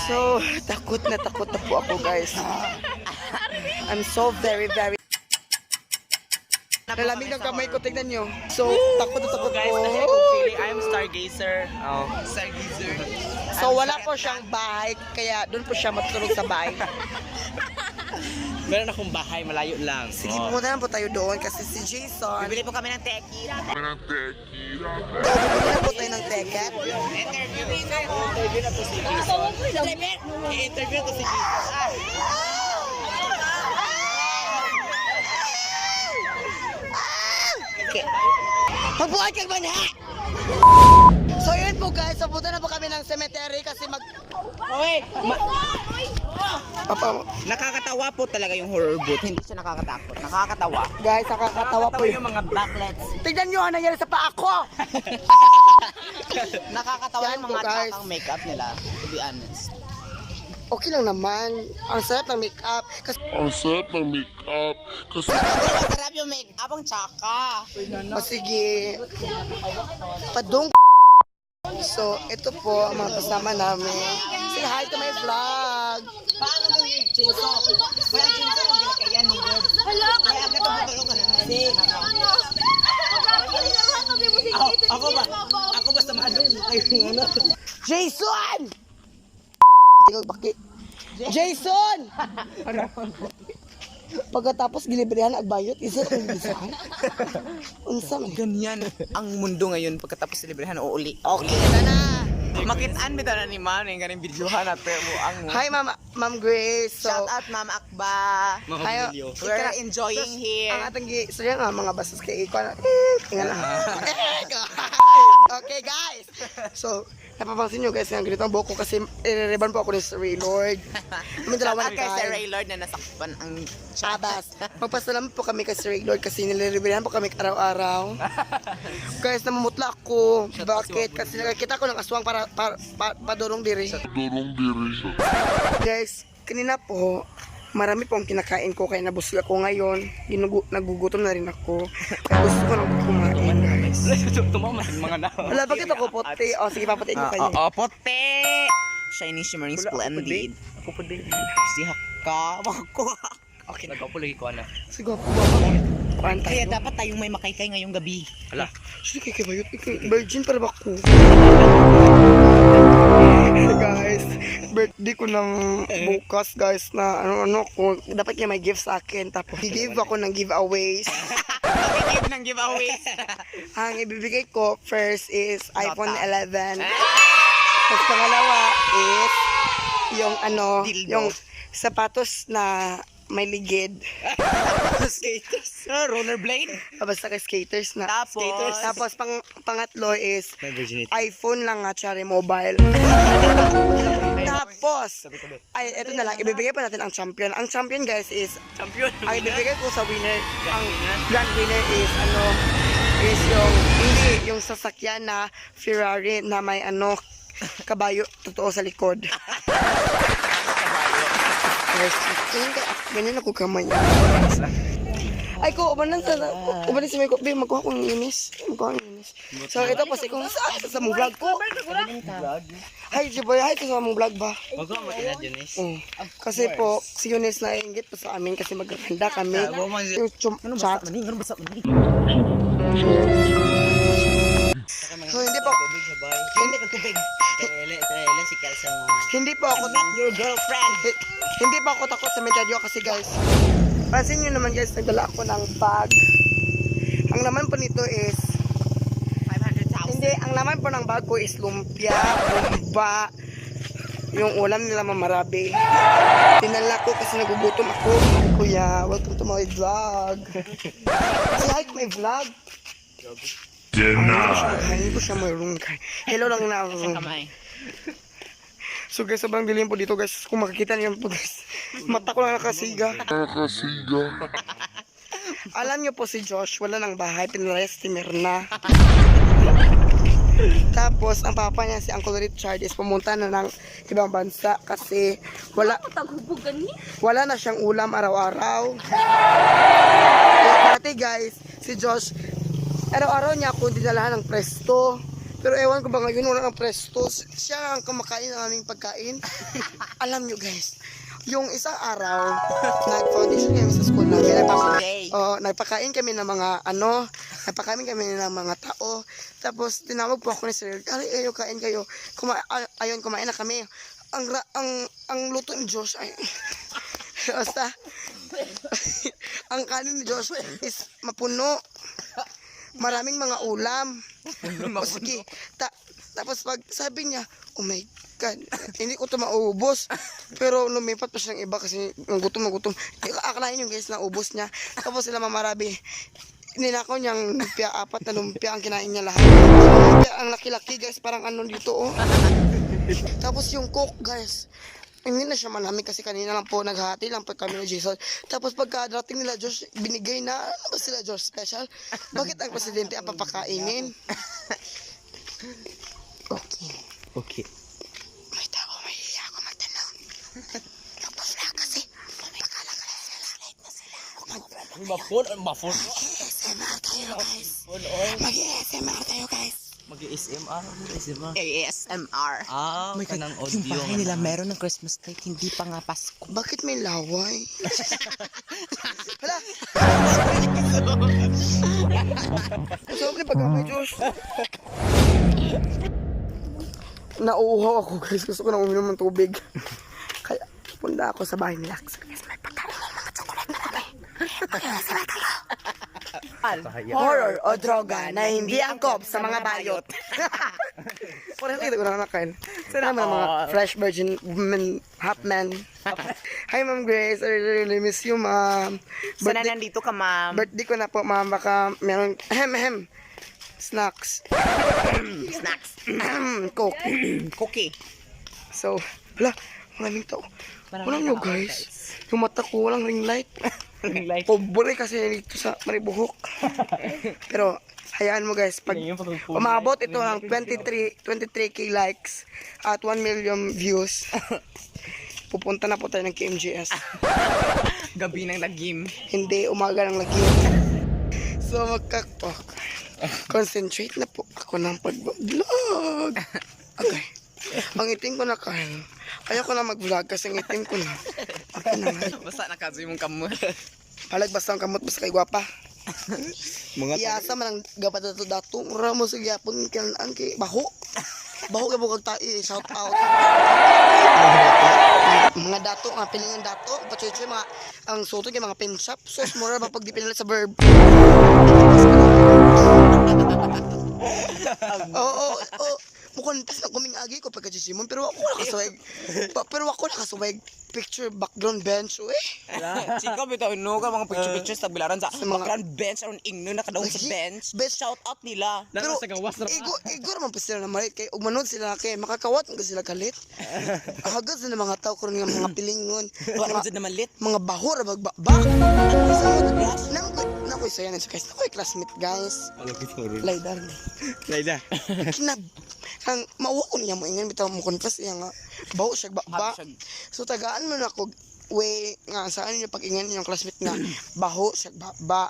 So, takot na po ako, guys. I'm so very nalamig ng kamay ko, tignan nyo. So, takot na takot Guys, po. kasi kung feeling, I'm Stargazer. Oh. Stargazer. So, wala po siyang bahay, kaya doon po siya matulog sa bahay. Meron akong bahay, malayo lang. Sige, pumunta na po tayo doon kasi si Jason. Bibili po kami ng teki. So, bibili na po tayo ng ticket. Interview na po si Jason. I-interview ko si Jason. Okay. Magbuhay kang manha! So yun po guys, punta na po kami ng cemetery kasi Okay. Papa, Nakakatawa po talaga yung horror boot. Hindi siya nakakatakot. Nakakatawa. guys, nakakatawa po yung mga backlets. Tignan nyo ang nangyari sa paa ko! Nakakatawa Yan yung po, mga guys. takang makeup nila, to be honest. Okay lang naman. Ang sarap ng makeup. Kasi Masarap yung makeup ang tsaka. sige. Padung. So, ito po ang mga kasama namin. Say hi to my vlog. Paano to yung chinso? Walang chinso kung ginakayan ni God. Kaya agad ang matulog ka na. Ako ba? Ako ba sa manong? Ano? Jason! Tingog baki. Jason! Pagkatapos gilibrihan ang bayot, isa ang bisahan. Unsa man. Ganyan ang mundo ngayon pagkatapos celebrahan o uli. Okay na. Makitaan bitaw na ni Ma'am yung ganang videohan natin mo ang Hi, Ma'am Grace. So, shout out Ma'am Akba. Hayo, We're enjoying ang here. ating istorya nga mga bastos kay Iko na. Tingnan lang. Okay, guys. So, napapansin nyo guys, ang ganito ang buhok ko kasi i-reban po ako ni Sir Ray Lord. May dalawa na Shout out kay Sir kain. Ray Lord na nasakpan ang Abas. Magpasalamat po kami kay Sir Ray Lord kasi nililibrihan po kami araw-araw. Guys, namumutla ako. Bakit? Kasi nakakita ko ng aswang para padurong diri. Guys, kanina po, marami po ang kinakain ko kaya nabusog ako ngayon. Nagugutom na rin ako. Kaya gusto ko nang kumain, guys. Tumaman mga na. Wala, bakit ako puti? O, sige, papatiin ko kayo. Oo, pote! Shiny, shimmering, splendid. Ako puti. Si Haka. Wako. Okay na. Nagpapulagi ko na. Sige, po ba? Kuhaan Kaya tayo. dapat tayong may makaykay ngayong gabi. Hala. Sige, kay Bayot. Virgin para ba ako? Guys, birthday ko ng bukas, guys, na ano ko. Dapat niya may gift sa akin. Tapos, i-give ako ng giveaways. Pakikip ng giveaways. Ang ibibigay ko first is iPhone 11. Tapos pangalawa is yung Dildo. yung sapatos na may ligid. Skaters. Rollerblade. Basta kay skaters na. Tapos? Tapos pangatlo is My virginity. iPhone lang at tsari mobile. Tapos, ay, eto na lang, ibibigay pa natin ang champion. Ang champion, guys, is, Champion. ang ibibigay ko sa winner, ang grand winner is, is yung sasakyan na Ferrari na may, kabayo, totoo sa likod. Yes, ganyan ako kamay. Ay ko, ubanan si Miko, babe, magkuha ko ng inis. So, ito po, kung sa mong vlog ko. Hi, Jiboy, hi, sa mong vlog ba? Magkuha mo tina, Janice. Kasi po, si Eunice na ingit po sa amin kasi maghanda kami. Yung chat. Ano basa maning? So, hindi po, Hindi ka tubig. Trele si Kelsa mo. hindi po ako, Your girlfriend. hindi po ako takot sa medalyo kasi guys, pansin nyo naman guys, nagdala ako ng bag. Ang laman po nito is, 500,000. hindi, ang laman po ng bag ko is lumpia, bomba, yung ulam nila mamarabi. Tinala ko kasi nagugutom ako. Kuya, welcome to my vlog. Say hi to my vlog. Hindi ko siya mayroong hello lang na ako. Kamay. So guys, sobrang dilim po dito guys. Kung makikita niyo po guys, mata ko lang nakasiga. Alam niyo po si Josh, wala ng bahay, pinalayas si Mirna. Tapos, ang papa niya si Uncle Richard is pumunta na ng ibang bansa kasi wala na siyang ulam araw-araw. Dati guys, si Josh, araw-araw niya ako dinalahan ng presto. Pero ewan ko ba ngayon wala ng presto. Siya ang kumakain ng aming pagkain. Alam nyo guys, yung isang araw, nag-foundation kami sa school namin. Nagpakain kami ng mga nagpakain kami ng mga tao. Tapos tinawag po ako ni Sir, ayo kain kayo. Ayun, kumain na kami. Ang luto ni Josh ay basta ang kanin ni Josh is mapuno. Maraming mga ulam. Sige. Tapos pag sabi niya, oh my God, hindi ko ito maubos. Pero lumipat pa siya ng iba kasi gutom. Akalain yung guys na ubos niya. Tapos sila mamarabi. Ninakaw niyang lumpia, 4 na lumpia ang kinain niya lahat. Lumpia ang laki-laki guys, parang dito oh. Tapos yung coke guys, hindi na siya malamig kasi kanina lang po naghati lang po kami ni Jason. Tapos pagka-dating nila Josh, binigay na, ano ba sila Josh special? Bakit ang presidente ang papakainin? Okay. May tao, may hiya ako magtanong. Nagpa-vlog kasi. Akala ka na sila, late na sila. Mafon. Mag-ASMR tayo guys. Mag-ASMR tayo guys. Mag-ASMR. ASMR. May kanang audio. Yung bahay nila meron ng Christmas light, hindi pa nga Pasko. Bakit may laway? Hala! Masarap na pag-amay, Josh. Nauuhaw ako guys. Gusto ko na uminom ng tubig. Kaya punta ako sa bahay nila. Guys, may pagkain ng mga chocolate na kami. Mag-ASMR tayo. Horror o droga na hindi angkop sa mga bayot. Parang kita ko na nakain. Sana mga fresh virgin women, half men. Hi Ma'am Grace, I really miss you Ma'am. Sana nandito ka, ma'am. Birthday ko na po Ma'am, baka meron snacks. Snacks. Coke. Cookie. So, wala, maraming tao. Walang nyo guys. Yung mata ko walang ring light. Pobre kasi dito sa Maribuhok. Pero hayaan mo guys, pag umabot ito ng 23k likes at 1 million views, pupunta na po tayo ng KMGS. Gabi ng lagim. Hindi, umaga ng lagi. So concentrate na po ako ng pag-vlog. Okay. Ang itim ko na kain. Ayoko na mag-vlog kasi ang itim ko na. Okay na nga. Basta nakazoy mong kamot. Palag basta ang kamot basta kay gwapa. Iyasa man ang gapat dato mura mo sa gyapon kanang kay baho. Baho kay bukag tae shout out. Mga dato, mga pilingan dato, pachoy-choy mga ang suto kay mga pin shop. Sos mura ba pag di pinalit sa verb. Oo. Mukhang tas na kuming agi ko pagka Simon pero ako nakasuwag picture background bench Chika, bitaw no ka mga picture sa bilaran sa background bench aron ingno nakadaong sa bench. Best Shout out nila. Pero igor man pa sila na marit kay ug manood sila kay makakawat nga sila kalit. Agad sa mga tao karon nga mga pilingon. Wala man naman lit. Mga bahor magbaba. Nakoy saya na sa guys. Nakoy classmate guys. Laidar. Kinab. Ang mauwa ko niya mo ingan bitaw mo confess iya nga baho siya ba. So tagaan mo na ko way nga saan niyo pag ingan yung classmate nga baho siya ba.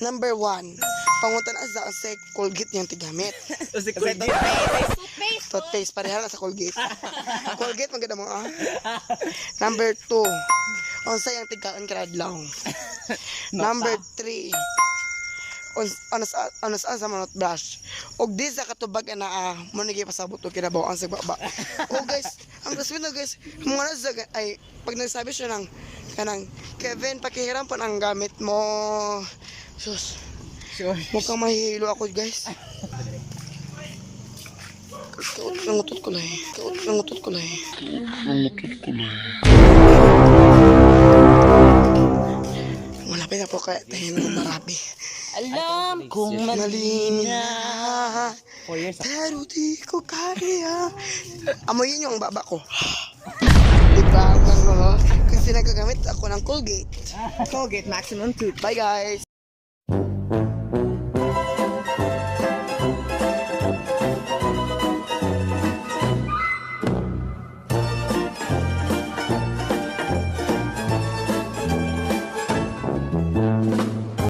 Number 1, pangutan asa sa Colgate niyang tigamit. Toothpaste pareha na sa Colgate. Colgate maganda mo Number 2, unsa yang tigaan kadlaw. Number 3, anas sa manot brush. Og di sa katubag na mo nagi pasabot og kinabaw ang sagbaba. Oh guys, ang classmate na guys, mga nasa ay pag nagsabi siya ng kanang Kevin pakihiram pa ang gamit mo. Sus. Mukhang mahihilo ako guys. Nangutot ko lang. Malapit na po kaya tayo ng marabi. Alam kong Malina, pero di ko kaya. Amoyin yung baba ko. Diba? Kasi nagagamit ako ng Colgate. Colgate Maximum Tooth. Bye guys!